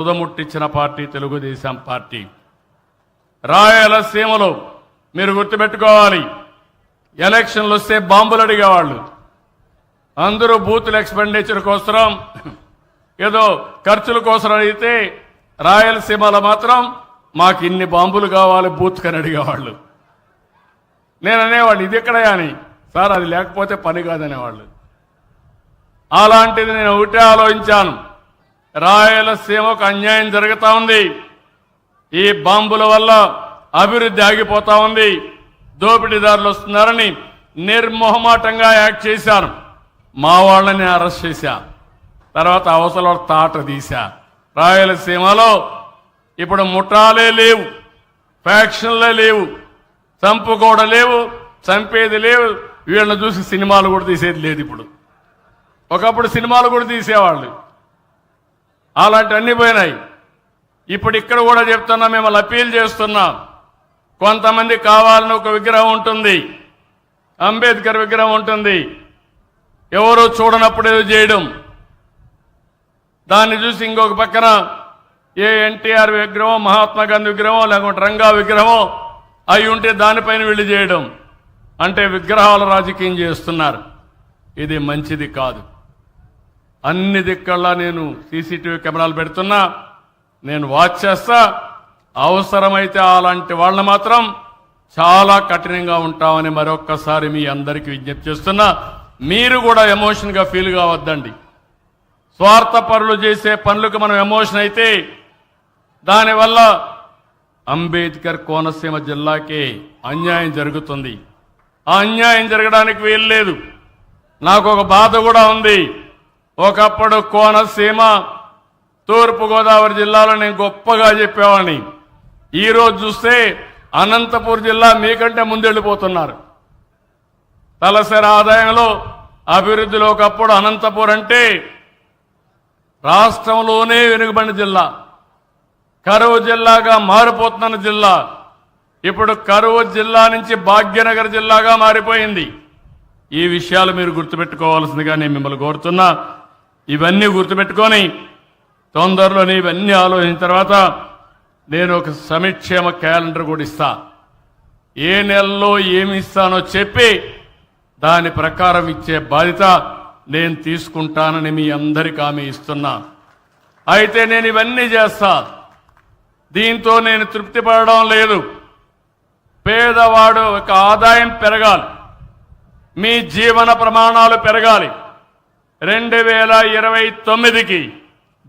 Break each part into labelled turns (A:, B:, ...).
A: తుదముట్టించిన party Telugu Desam party. రాయలసీమలో మీరు గుర్తుపెట్టుకోవాలి, ఎలక్షన్లు వస్తే బాంబులు అడిగేవాళ్ళు. అందరూ బూతుల ఎక్స్పెండిచర్ కోసం ఏదో ఖర్చుల కోసం అడిగితే రాయలసీమలో మాత్రం మాకు ఇన్ని బాంబులు కావాలి బూత్ కని అడిగేవాళ్ళు. నేను అనేవాళ్ళు ఇది ఎక్కడయా అని, సార్ అది లేకపోతే పని కాదనేవాళ్ళు. అలాంటిది నేను ఒకటే ఆలోచించాను, రాయలసీమకు అన్యాయం జరుగుతూ ఉంది. ఈ బాంబుల వల్ల అభివృద్ధి ఆగిపోతా ఉంది, దోపిడీదారులు వస్తున్నారని నిర్మోహమాటంగా యాక్ట్ చేశాను. మా వాళ్ళని అరెస్ట్ చేశా, తర్వాత అవసరం తాట తీశా. రాయలసీమలో ఇప్పుడు ముఠాలే లేవు, ఫ్యాక్షన్లే లేవు, చంపుకోవడం లేవు, చంపేది లేవు. వీళ్ళని చూసి సినిమాలు కూడా తీసేది లేదు. ఇప్పుడు ఒకప్పుడు సినిమాలు కూడా తీసేవాళ్ళు, అలాంటివన్నీ పోయినాయి. ఇప్పుడు ఇక్కడ కూడా చెప్తున్నా, మిమ్మల్ని అప్పీల్ చేస్తున్నాం. కొంతమంది కావాలని ఒక విగ్రహం ఉంటుంది, అంబేద్కర్ విగ్రహం ఉంటుంది, ఎవరో చూడనప్పుడు ఏదో చేయడం, దాన్ని చూసి ఇంకొక పక్కన ఏ ఎన్టీఆర్ విగ్రహం, మహాత్మా గాంధీ విగ్రహం, లేకుంటే రంగా విగ్రహం అయి ఉంటే దానిపైన వీళ్ళు చేయడం, అంటే విగ్రహాల రాజకీయం చేస్తున్నారు. ఇది మంచిది కాదు. అన్ని దిక్కల్లా నేను సీసీటీవీ కెమెరాలు పెడుతున్నా, నేను వాచ్ చేస్తా. అవసరమైతే అలాంటి వాళ్ళని మాత్రం చాలా కఠినంగా ఉంటామని మరొక్కసారి మీ అందరికీ విజ్ఞప్తి చేస్తున్నా. మీరు కూడా ఎమోషన్గా ఫీల్ కావద్దండి. స్వార్థపరులు చేసే పనులకు మనం ఎమోషన్ అయితే దానివల్ల అంబేద్కర్ కోనసీమ జిల్లాకే అన్యాయం జరుగుతుంది. ఆ అన్యాయం జరగడానికి వీల్లేదు. నాకు ఒక బాధ కూడా ఉంది. ఒకప్పుడు కోనసీమ, తూర్పుగోదావరి జిల్లాలో నేను గొప్పగా చెప్పేవాడిని. ఈరోజు చూస్తే అనంతపూర్ జిల్లా మీకంటే ముందెళ్ళిపోతున్నారు. తలసరి ఆదాయంలో, అభివృద్ధిలో ఒకప్పుడు అనంతపూర్ అంటే రాష్ట్రంలోనే వెనుకబడిన జిల్లా, కరువు జిల్లాగా మారిపోతున్న జిల్లా. ఇప్పుడు కరువు జిల్లా నుంచి భాగ్యనగర్ జిల్లాగా మారిపోయింది. ఈ విషయాలు మీరు గుర్తుపెట్టుకోవాల్సిందిగా నేను మిమ్మల్ని కోరుతున్నా. ఇవన్నీ గుర్తుపెట్టుకొని తొందరలోనే ఇవన్నీ ఆలోచించిన తర్వాత నేను ఒక సంక్షేమ క్యాలెండర్ కూడా ఇస్తా. ఏ నెలలో ఏమి ఇస్తానో చెప్పి దాని ప్రకారం ఇచ్చే బాధ్యత నేను తీసుకుంటానని మీ అందరికీ హామీ ఇస్తున్నా. అయితే నేను ఇవన్నీ చేస్తా. దీంతో నేను తృప్తి పడడం లేదు. పేదవాడు ఒక ఆదాయం పెరగాలి, మీ జీవన ప్రమాణాలు పెరగాలి. 2029కి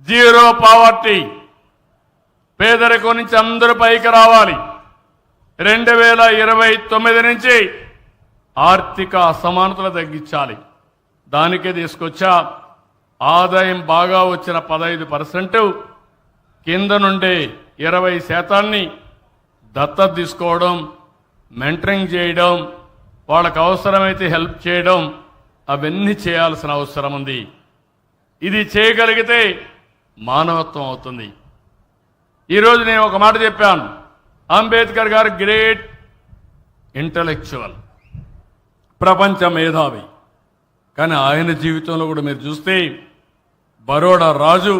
A: జీరో పావర్టీ, పేదరికం నుంచి అందరూ పైకి రావాలి. 2029 నుంచి ఆర్థిక అసమానతలు తగ్గించాలి. దానికే తీసుకొచ్చా. ఆదాయం బాగా వచ్చిన 15% కింద నుండే 20% దత్తత తీసుకోవడం, మెంటరింగ్ చేయడం, వాళ్ళకు అవసరమైతే హెల్ప్ చేయడం, అవన్నీ చేయాల్సిన అవసరం ఉంది. ఇది చేయగలిగితే మానవత్వం అవుతుంది. ఈరోజు నేను ఒక మాట చెప్పాను, అంబేద్కర్ గారు గ్రేట్ ఇంటలెక్చువల్, ప్రపంచ మేధావి. కానీ ఆయన జీవితంలో కూడా మీరు చూస్తే బరోడా రాజు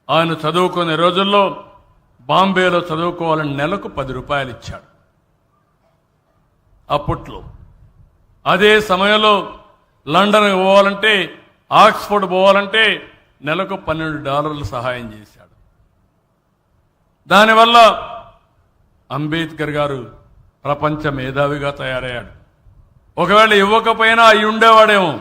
A: ఆయన చదువుకునే రోజుల్లో బాంబేలో చదువుకోవాలని నెలకు 10 రూపాయలు ఇచ్చాడు అప్పట్లో. అదే సమయంలో లండన్ పోవాలంటే, ఆక్స్ఫర్డ్ పోవాలంటే నెలకు $12 సహాయం చేశాడు. దానివల్ల అంబేద్కర్ గారు ప్రపంచ మేధావిగా తయారయ్యాడు. ఒకవేళ ఇవ్వకపోయినా అయి ఉండేవాడేమో.